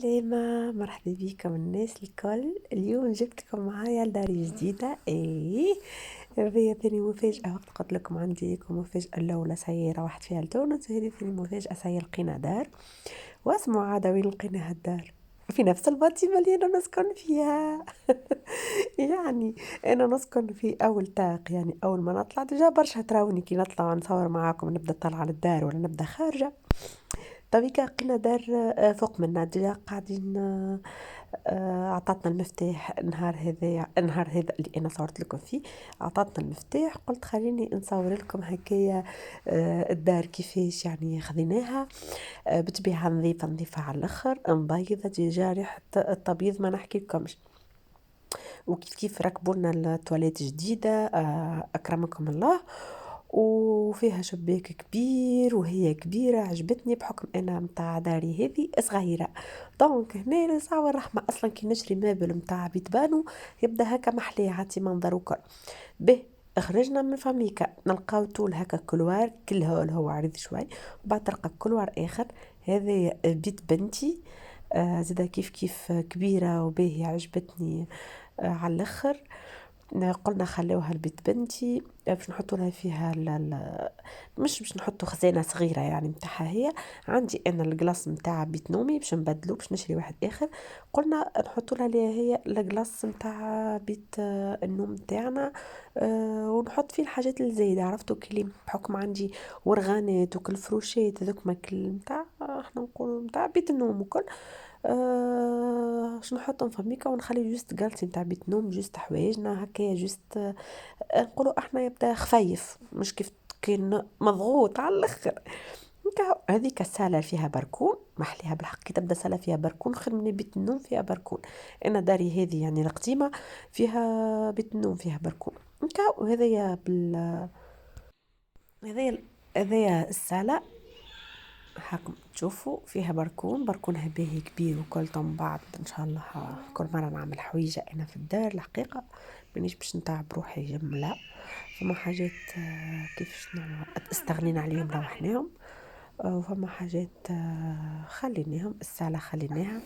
عسلامة، مرحبا بكم الناس الكل. اليوم جبت لكم معايا لداري جديدة. هذه ثاني مفاجأة. وقت قلت لكم عندي لكم مفاجأة الأولى سيارة واحد فيها لتونس، وهذه ثاني مفاجأة لقينا دار. واسمعوا عاد وين لقيناها الدار؟ في نفس الباطمة اللي أنا نسكن فيها. يعني أنا نسكن في أول طاق، يعني أول ما نطلع ديجا برشا تراوني كي نطلع نصور معاكم نبدأ طالعة للدار ولا نبدأ خارجة. طبيعي لقينا دار فوق منا ديجا قاعدين. عطاتنا المفتاح النهار هذا اللي انا صورت لكم فيه. عطاتنا المفتاح، قلت خليني نصور لكم هكايا الدار كيفاش يعني خذيناها. بتبيعها نظيفة على الاخر، مبيضة ديجا، ريحة التبييض ما نحكي لكمش. وكيف كيف ركبوا لنا التواليت جديدة، أكرمكم الله. وفيها شباك كبير وهي كبيرة، عجبتني بحكم أنا متاع داري هذه صغيرة. دونك هنا لساعة الرحمة أصلا كي نشري مابل متاع بيت بانو يبدا هكا محليه عاتي منظر وكل به. خرجنا من فاميكا نلقاو طول هكا كلوار كله هو عريض شوي، وبعد تلقى كلوار آخر. هذا بيت بنتي. زادا كيف كيف كبيرة وباهية، عجبتني على الاخر. قلنا خلوها لبيت بنتي، باش نحطوا لها فيها مش باش نحطوا خزانه صغيره يعني متاعها هي. عندي انا القلاص متاع بيت نومي باش نبدلو، باش نشري واحد اخر. قلنا نحطوا لها ليها هي القلاص متاع بيت النوم تاعنا. ونحط فيه الحاجات الزايده، عرفتوا كلي بحكم عندي ورغانات وكل فروشات هذوك ما كل متاع احنا نقولوا متاع بيت النوم وكل. باش نحطهم في ميكا ونخلي جوست جالسي نتاع بيت نوم، جوست حوايجنا هكايا، جوست نقولوا احنا يبدا خفيف، مش كيف كان مضغوط على الاخر. هذيك السالة فيها بركون محليها بالحق، كي تبدا سالة فيها بركون خير من بيت النوم فيها بركون. انا داري هذه يعني القديمة فيها بيت النوم فيها بركون. وهذايا هذايا هذايا السالة. هاكم تشوفوا فيها بركونها باهي كبير وكل. طن بعد ان شاء الله كل مرة نعمل حويجة انا في الدار الحقيقة، مانيش باش نتعب روحي جملة. فما حاجات كيفاش استغنينا عليهم روحناهم. وفما حاجات خليناهم. السالة خليناها.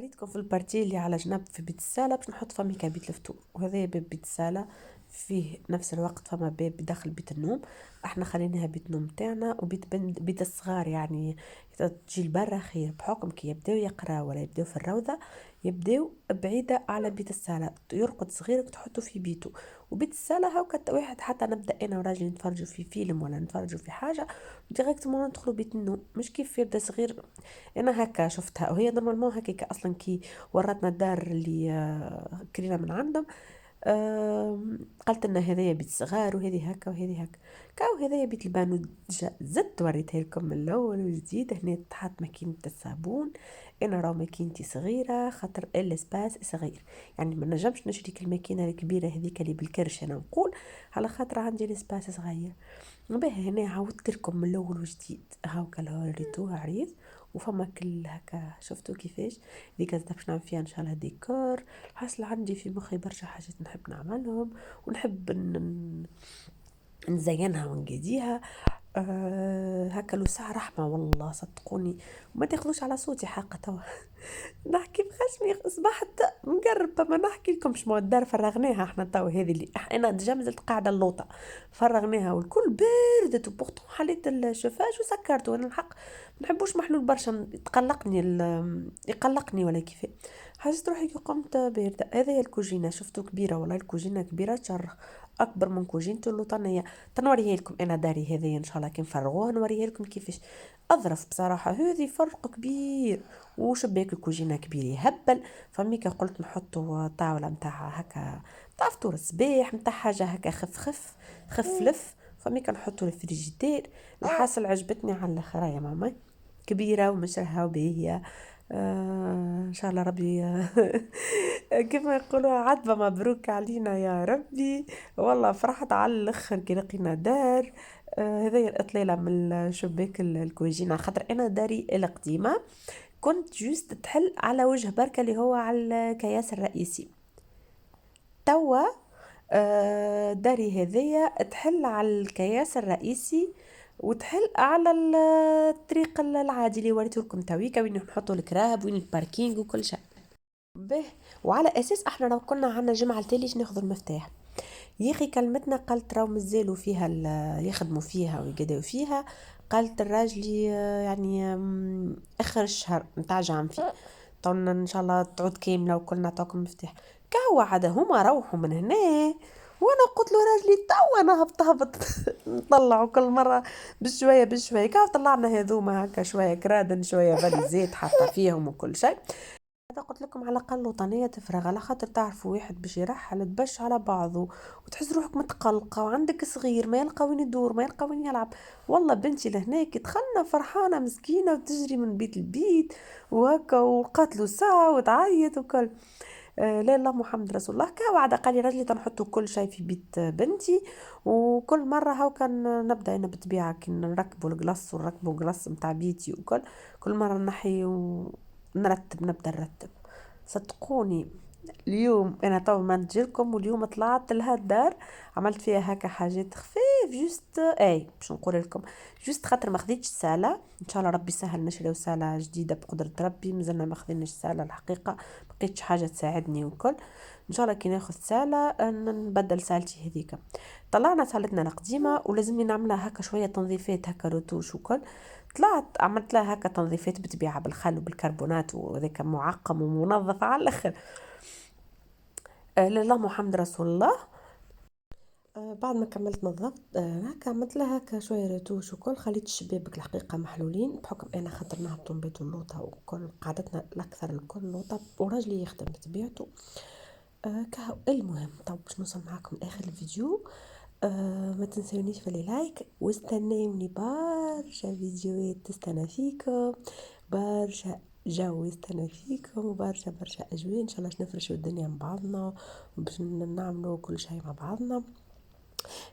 ريتكم في البارتي اللي على جنب في بيت السالة باش نحط فمي بيت الفتوم، وهذا باب بيت السالة. فيه نفس الوقت فما باب بداخل بيت النوم. احنا خليناها بيت نوم تاعنا وبيت بيت الصغار يعني. تجي لبرا خير بحكم كي يبداو يقراو ولا يبداو في الروضة، يبداو بعيدة على بيت السالة، يرقد صغيرك تحطه في بيته. وبيت السالة هاو واحد حتى نبدأ انا وراجلي نتفرجوا في فيلم ولا نتفرجوا في حاجة ديريكتومون ندخلوا بيت النوم، مش كيف يبدا صغير. انا هكا شفتها، وهي نورمالمون هكاك اصلا كي وراتنا الدار اللي كرينا من عندهم. قالت لنا هذايا بيت صغار وهذه هكا وهذه هكا. كاو هذايا بيت البانو. زدت وريتها لكم من الاول وجديد. هنا تحط ماكينة الصابون. انا راه ماكينتي صغيرة خاطر الاسباس صغير، يعني ما نجمش نشري الماكينة الكبيرة هذيك اللي بالكرش انا نقول، على خاطر عندي الاسباس صغير. به هنا عاودت لكم من الاول وجديد. هاكا ريتوها عريض، وفما كل هكا شفتوا كيفاش. ديك باش نعمل فيها ان شاء الله ديكور. حاصل عندي في مخي برشا حاجات نحب نعملهم، ونحب نزينها ونقديها. هكا لو ساعة رحمة والله صدقوني. وما تاخذوش على صوتي حقا توا. نحكي بخشمي اصبحت مقربة. ما نحكي لكمش مو الدار فرغناها احنا توا، هذه اللي انا ديجا مازلت قاعدة اللوطة. فرغناها والكل باردت، وبورتون حليت الشوفاج وسكرته. انا الحق ما نحبوش محلول برشا، يقلقني ولا كيف. حسيت روحي كي قمت باردة. هذه هي الكوجينة، شفتوا كبيرة والله، الكوجينة كبيرة تشرخ، اكبر من كوجينة اللوطانية. تنوريها لكم انا داري هذه ان شاء الله كي نفرغوها نوريها لكم كيفاش. اظرف بصراحة، هذه فرق كبير. وشباك الكوجينة كبير يهبل. فميكا قلت نحطوا طاولة متاع هكا، متاع فطور الصباح، متاع حاجة هكا خف لف. فميكا نحطوا الفريجيدير. الحاصل عجبتني على الاخر يا ماما، كبيرة ومشرها وباهية. ان شاء الله ربي كما يقولوا عتبة مبروك علينا يا ربي. والله فرحت على الاخر كي لقينا دار. هذه الاطلالة من شباك الكوجينة، خاطر انا داري القديمة كنت جوست تحل على وجه بركة اللي هو على الكياس الرئيسي. توا داري هذية تحل على الكياس الرئيسي. وتحل على الطريق العادي اللي وريته لكم تويكا، وين نحطوا الكراب وين الباركينج وكل شيء به. وعلى اساس احنا لو كنا عنا جمعه التالي ناخذ المفتاح. يا اخي كلمتنا قالت راهو مازالوا فيها يخدموا فيها ويقدروا فيها. قالت الراجل يعني اخر الشهر نتاع جانفي طولنا ان شاء الله تعود كامله وكلنا نعطوكم مفتاح. كهو عاد هما روحوا من هنا، وانا قلت له راجلي تو انا هبط نطلعوا كل مره بشويه بشويه. كاو طلعنا هذوما هكا شويه كرادن شويه فاليزيت حتى فيهم وكل شيء. هذا قلت لكم على الأقل وطنية تفرغ، على خاطر تعرفوا واحد باش يرحل تبش على بعضه وتحس روحك متقلقة، وعندك صغير ما يلقى وين يدور ما يلقى وين يلعب. والله بنتي لهناك دخلنا فرحانة مسكينة وتجري من بيت البيت وهكا، ولقات له ساعة وتعيط وكل. لا لا محمد رسول الله. كا وعد قال لي راجلي تنحطوا كل شيء في بيت بنتي، وكل مرة هاو كان نبدأ أنا بالطبيعة كي نركبوا القلص ونركبوا القلص متاع بيتي وكل. كل مرة نحي ونرتب نبدأ نرتب. صدقوني اليوم انا تو ما نجيلكم، واليوم طلعت لها الدار عملت فيها هكا حاجات خفيف جوست اي باش نقول لكم. جوست خاطر ما خديتش سالة، ان شاء الله ربي سهل نشريو سالة جديدة بقدرة ربي. مازلنا ما خديناش سالة الحقيقة، ما لقيتش حاجة تساعدني وكل. ان شاء الله كي ناخذ سالة نبدل سالتي هذيك. طلعنا سالتنا القديمة ولازمني نعملها هكا شوية تنظيفات هكا روتوش وكل. طلعت عملت لها هكا تنظيفات بطبيعة بالخل وبالكربونات وذاك معقم ومنظف على الاخر. لله محمد رسول الله. بعد ما كملت نظفت هكا عملت لها هكا شويه ريتوش وكل. خليت الشبابك الحقيقه محلولين بحكم انا خاطر نهبطوا نبيتوا اللوطه وكل قعدتنا الاكثر الكل لوطه وراجلي يخدم بطبيعته. كهو المهم تو باش نوصل معاكم لاخر الفيديو. ما تنسونيش في لايك واستنوني برشا فيديوهات تستنى فيكم، برشا جو يستنى فيكم، وبرشا برشا اجواء ان شاء الله نفرشوا الدنيا مع بعضنا وباش نعملوا كل شيء مع بعضنا.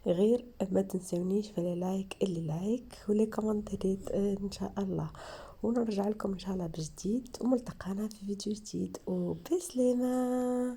غير ما تنسونيش في اللايك اللي لايك واللي كومنتات ان شاء الله. ونرجع لكم ان شاء الله بجديد، وملتقانا في فيديو جديد وبسلامة.